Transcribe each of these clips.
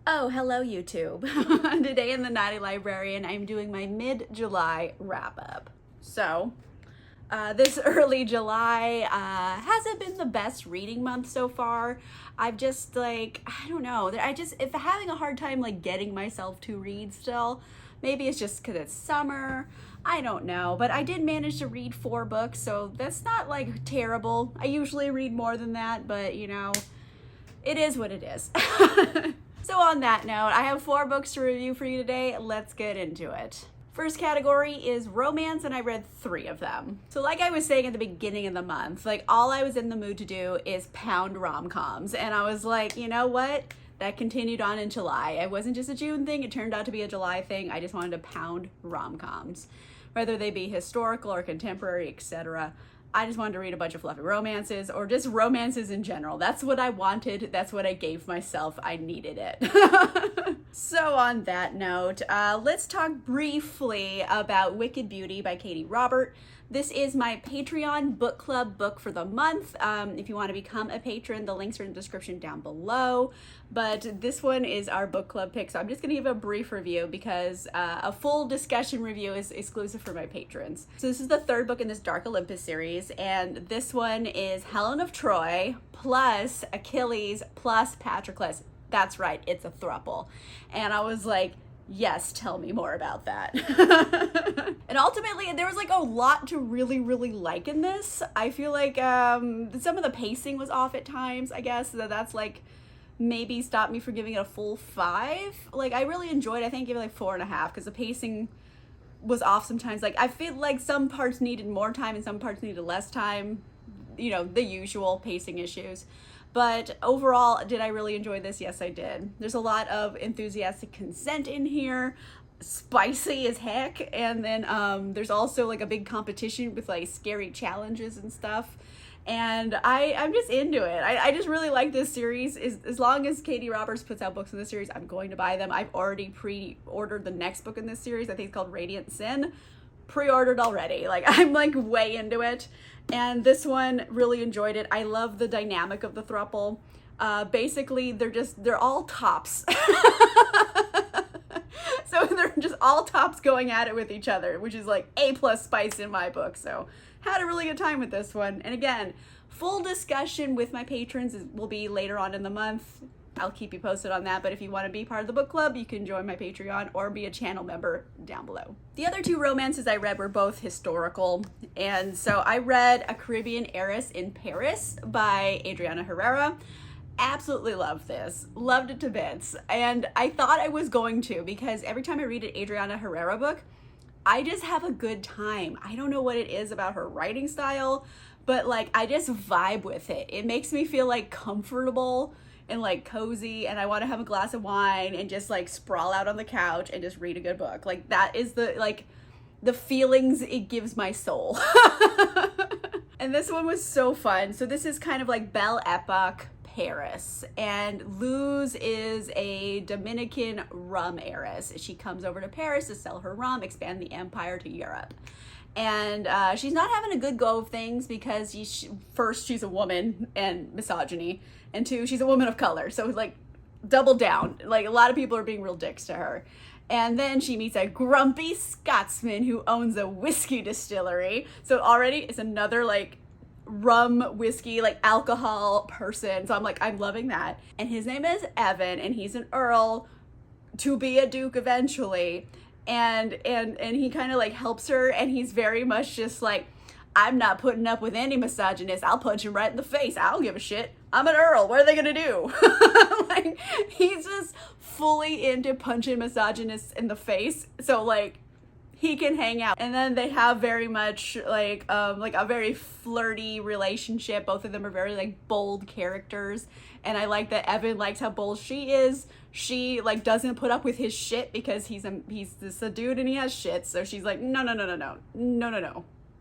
Oh, hello YouTube. Today in the Naughty Librarian, I'm doing my mid-July wrap-up. This early July hasn't been the best reading month so far. I've just I don't know, if having a hard time getting myself to read still. Maybe it's just because it's summer. I don't know, but I did manage to read 4 books, so that's not terrible. I usually read more than that, but it is what it is. So on that note, I have 4 books to review for you today. Let's get into it. First category is romance, and I read 3 of them. So like I was saying at the beginning of the month, all I was in the mood to do is pound rom-coms. And I was like, you know what? That continued on in July. It wasn't just a June thing, it turned out to be a July thing. I just wanted to pound rom-coms. Whether they be historical or contemporary, etc. I just wanted to read a bunch of fluffy romances or just romances in general. That's what I wanted. That's what I gave myself. I needed it. So on that note, let's talk briefly about Wicked Beauty by Katie Robert. This is my Patreon book club book for the month. If you want to become a patron, the links are in the description down below. But this one is our book club pick, so I'm just going to give a brief review because a full discussion review is exclusive for my patrons. So this is the 3rd book in this Dark Olympus series, and this one is Helen of Troy plus Achilles plus Patroclus. That's right, it's a throuple. And I was like, yes, tell me more about that. And ultimately, there was a lot to really like in this. I feel like some of the pacing was off at times, I guess. That's maybe stopped me from giving it a full 5. I really enjoyed it. I think I gave it 4.5 because the pacing was off sometimes. I feel like some parts needed more time and some parts needed less time. The usual pacing issues. But overall, did I really enjoy this? Yes, I did. There's a lot of enthusiastic consent in here, spicy as heck, and then there's also a big competition with scary challenges and stuff. And I'm just into it. I just really like this series. As long as Katie Roberts puts out books in this series, I'm going to buy them. I've already pre-ordered the next book in this series. I think it's called Radiant Sin. Pre-ordered already. I'm way into it. And this one, really enjoyed it. I love the dynamic of the throuple. Basically, they're all tops. So they're just all tops going at it with each other, which is A+ spice in my book. So had a really good time with this one. And again, full discussion with my patrons will be later on in the month. I'll keep you posted on that, but if you want to be part of the book club, you can join my Patreon or be a channel member down below. The other 2 romances I read were both historical, and so I read A Caribbean Heiress in Paris by Adriana Herrera. Absolutely loved this. Loved it to bits. And I thought I was going to, because every time I read an Adriana Herrera book, I just have a good time. I don't know what it is about her writing style, but I just vibe with it. It makes me feel comfortable and cozy, and I want to have a glass of wine and just sprawl out on the couch and just read a good book. That is the feelings it gives my soul. And this one was so fun. So this is kind of Belle Epoque Paris, and Luz is a Dominican rum heiress. She comes over to Paris to sell her rum, expand the empire to Europe. And she's not having a good go of things because first, she's a woman and misogyny, and 2, she's a woman of color. So double down. A lot of people are being real dicks to her. And then she meets a grumpy Scotsman who owns a whiskey distillery. So already it's another rum, whiskey, alcohol person. So I'm loving that. And his name is Evan, and he's an earl to be a duke eventually. And he kind of helps her, and he's very much just I'm not putting up with any misogynist. I'll punch him right in the face. I don't give a shit. I'm an earl. What are they gonna do? He's just fully into punching misogynists in the face. So he can hang out. And then they have very much a very flirty relationship. Both of them are very bold characters, and I like that Evan likes how bold she is. She doesn't put up with his shit because he's this a dude and he has shit. So she's no,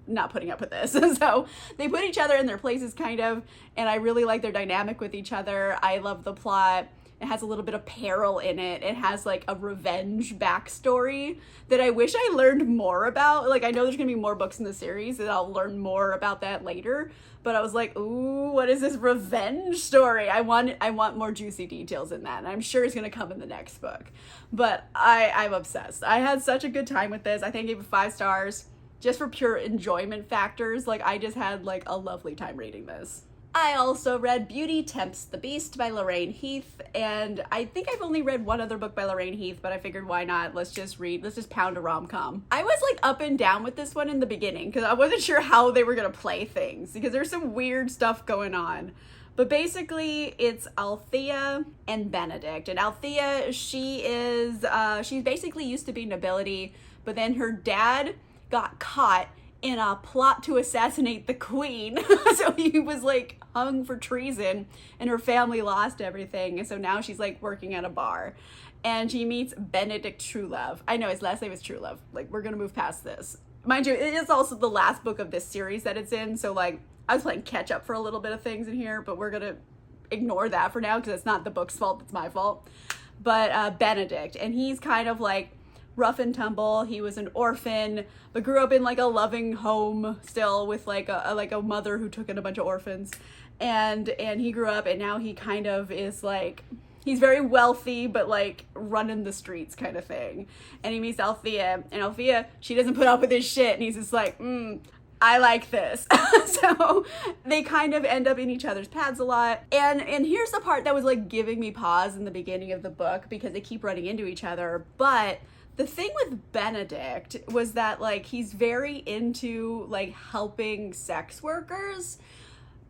not putting up with this. So they put each other in their places kind of, and I really like their dynamic with each other. I love the plot. It has a little bit of peril in it. It has like a revenge backstory that I wish I learned more about. Like, I know there's gonna be more books in the series and I'll learn more about that later. But I was like, ooh, what is this revenge story? I want more juicy details in that. And I'm sure it's gonna come in the next book. But I'm obsessed. I had such a good time with this. I think I gave it 5 stars just for pure enjoyment factors. Like, I just had like a lovely time reading this. I also read Beauty, Temps the Beast by Lorraine Heath, and I think I've only read one other book by Lorraine Heath, but I figured why not? Let's just pound a rom-com. I was like up and down with this one in the beginning because I wasn't sure how they were gonna play things because there's some weird stuff going on. But basically, it's Althea and Benedict. And Althea, she's basically used to be nobility, but then her dad got caught in a plot to assassinate the queen. So he was like hung for treason and her family lost everything. And so now she's like working at a bar and she meets Benedict Truelove. I know his last name is Truelove. Like, we're gonna move past this. Mind you, it is also the last book of this series that it's in. So like, I was playing catch up for a little bit of things in here, but we're gonna ignore that for now because it's not the book's fault, it's my fault. But Benedict, and he's kind of like rough and tumble. He was an orphan, but grew up in like a loving home still with like a mother who took in a bunch of orphans. And he grew up, and now he kind of is like, he's very wealthy, but like running the streets kind of thing. And he meets Althea, and Althea, she doesn't put up with his shit, and he's just like, I like this. So they kind of end up in each other's paths a lot. And here's the part that was like giving me pause in the beginning of the book because they keep running into each other. But the thing with Benedict was that like he's very into like helping sex workers.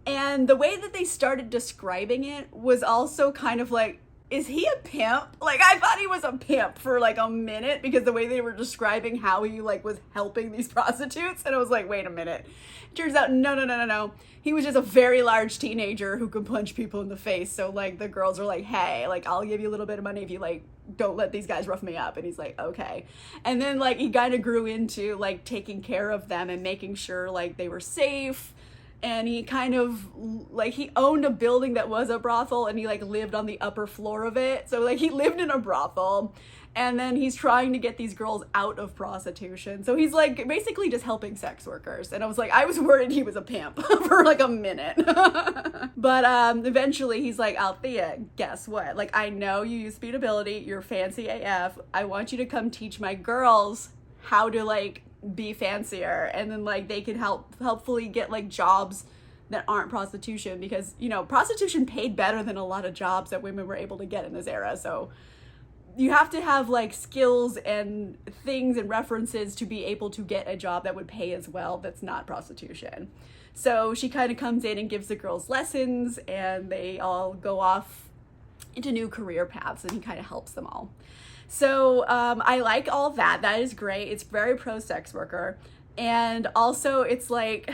And the way that they started describing it was also kind of like, is he a pimp? Like, I thought he was a pimp for like a minute because the way they were describing how he like was helping these prostitutes. And I was like, wait a minute. Turns out, no. He was just a very large teenager who could punch people in the face. So like the girls are like, hey, like I'll give you a little bit of money if you like don't let these guys rough me up. And he's like, okay. And then like he kind of grew into like taking care of them and making sure like they were safe. And he kind of like, he owned a building that was a brothel and he like lived on the upper floor of it. So like he lived in a brothel and then he's trying to get these girls out of prostitution. So he's like basically just helping sex workers. And I was like, I was worried he was a pimp for like a minute. But eventually he's like, Althea, guess what? Like, I know you use speedability, you're fancy AF. I want you to come teach my girls how to like be fancier, and then like they can helpfully get like jobs that aren't prostitution, because you know prostitution paid better than a lot of jobs that women were able to get in this era. So you have to have like skills and things and references to be able to get a job that would pay as well that's not prostitution. So she kind of comes in and gives the girls lessons, and they all go off into new career paths, and he kind of helps them all. So I like all that. That is great. It's very pro sex worker. And also it's like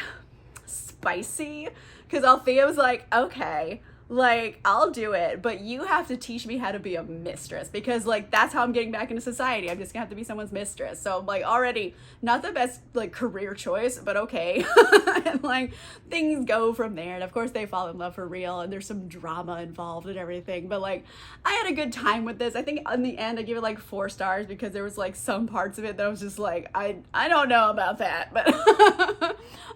spicy, because Althea was like, okay, like I'll do it, but you have to teach me how to be a mistress, because like that's how I'm getting back into society. I'm just gonna have to be someone's mistress. So like already not the best like career choice, but okay. And like things go from there, and of course they fall in love for real, and there's some drama involved and everything. But like I had a good time with this. I think in the end I give it like 4 stars, because there was like some parts of it that I was just like, I don't know about that, but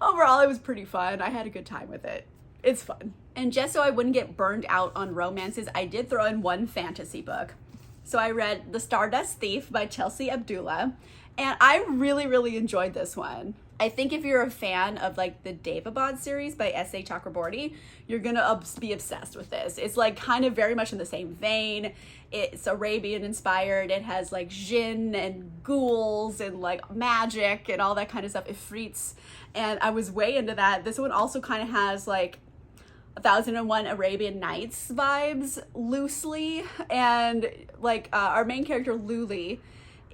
overall it was pretty fun. I had a good time with it. It's fun. And just so I wouldn't get burned out on romances, I did throw in one fantasy book. So I read The Stardust Thief by Chelsea Abdullah, and I really, really enjoyed this one. I think if you're a fan of like the Devabad series by S.A. Chakraborty, you're gonna be obsessed with this. It's like kind of very much in the same vein. It's Arabian inspired. It has like jinn and ghouls and like magic and all that kind of stuff, ifrits. And I was way into that. This one also kind of has like 1001 Arabian Nights vibes loosely, and like our main character Luli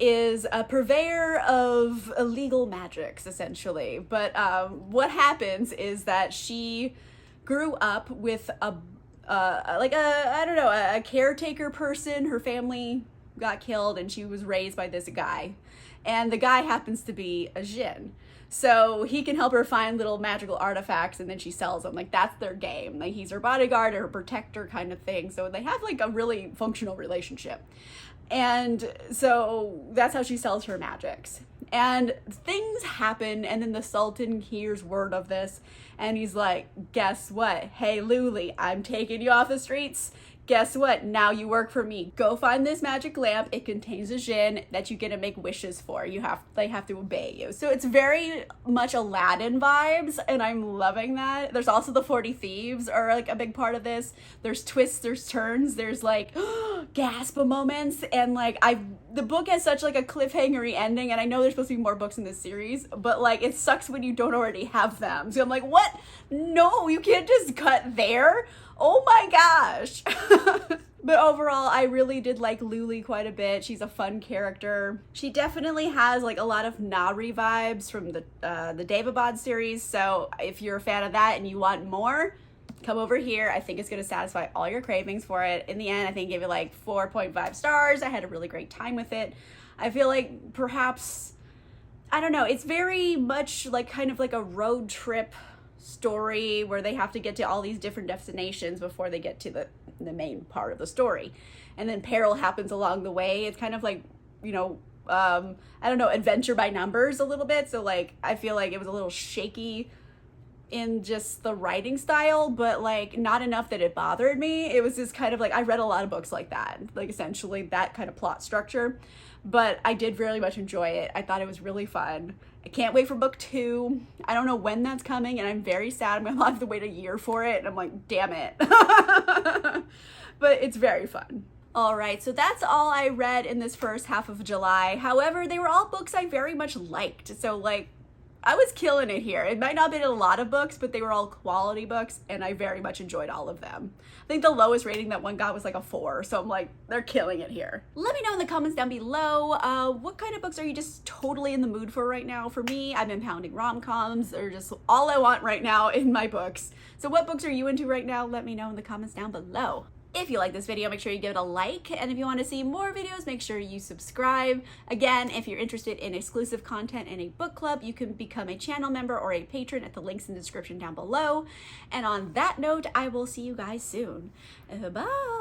is a purveyor of illegal magics essentially. But what happens is that she grew up with a caretaker person. Her family got killed and she was raised by this guy. And the guy happens to be a djinn. So he can help her find little magical artifacts and then she sells them. Like, that's their game. Like, he's her bodyguard or her protector kind of thing. So they have like a really functional relationship. And so that's how she sells her magics. And things happen, and then the Sultan hears word of this, and he's like, guess what? Hey, Luli, I'm taking you off the streets. Guess what? Now you work for me. Go find this magic lamp. It contains a djinn that you get to make wishes for. They have to obey you. So it's very much Aladdin vibes, and I'm loving that. There's also the 40 Thieves are like a big part of this. There's twists, there's turns, there's like gasp moments, and like the book has such like a cliffhangery ending, and I know there's supposed to be more books in this series, but like it sucks when you don't already have them. So I'm like, what? No, you can't just cut there. Oh my gosh. But overall, I really did like Luli quite a bit. She's a fun character. She definitely has like a lot of Nari vibes from the Daevabad series. So if you're a fan of that and you want more, come over here. I think it's going to satisfy all your cravings for it. In the end, I think I gave it like 4.5 stars. I had a really great time with it. I feel like perhaps, I don't know, it's very much like kind of like a road trip story where they have to get to all these different destinations before they get to the main part of the story. And then peril happens along the way. It's kind of like, you know, I don't know, adventure by numbers a little bit. So like, I feel like it was a little shaky in just the writing style, but like not enough that it bothered me. It was just kind of like, I read a lot of books like that, like essentially that kind of plot structure, but I did very much enjoy it. I thought it was really fun. I can't wait for book 2. I don't know when that's coming, and I'm very sad. I'm gonna have to wait a year for it, and I'm like, damn it. But it's very fun. All right, so that's all I read in this first half of July. However, they were all books I very much liked. So like, I was killing it here. It might not have been a lot of books, but they were all quality books, and I very much enjoyed all of them. I think the lowest rating that one got was like a 4, so I'm like, they're killing it here. Let me know in the comments down below, what kind of books are you just totally in the mood for right now? For me, I've been pounding rom-coms. They're just all I want right now in my books. So what books are you into right now? Let me know in the comments down below. If you like this video, make sure you give it a like, and if you want to see more videos, make sure you subscribe. Again, if you're interested in exclusive content and a book club, you can become a channel member or a patron at the links in the description down below. And on that note, I will see you guys soon. Bye!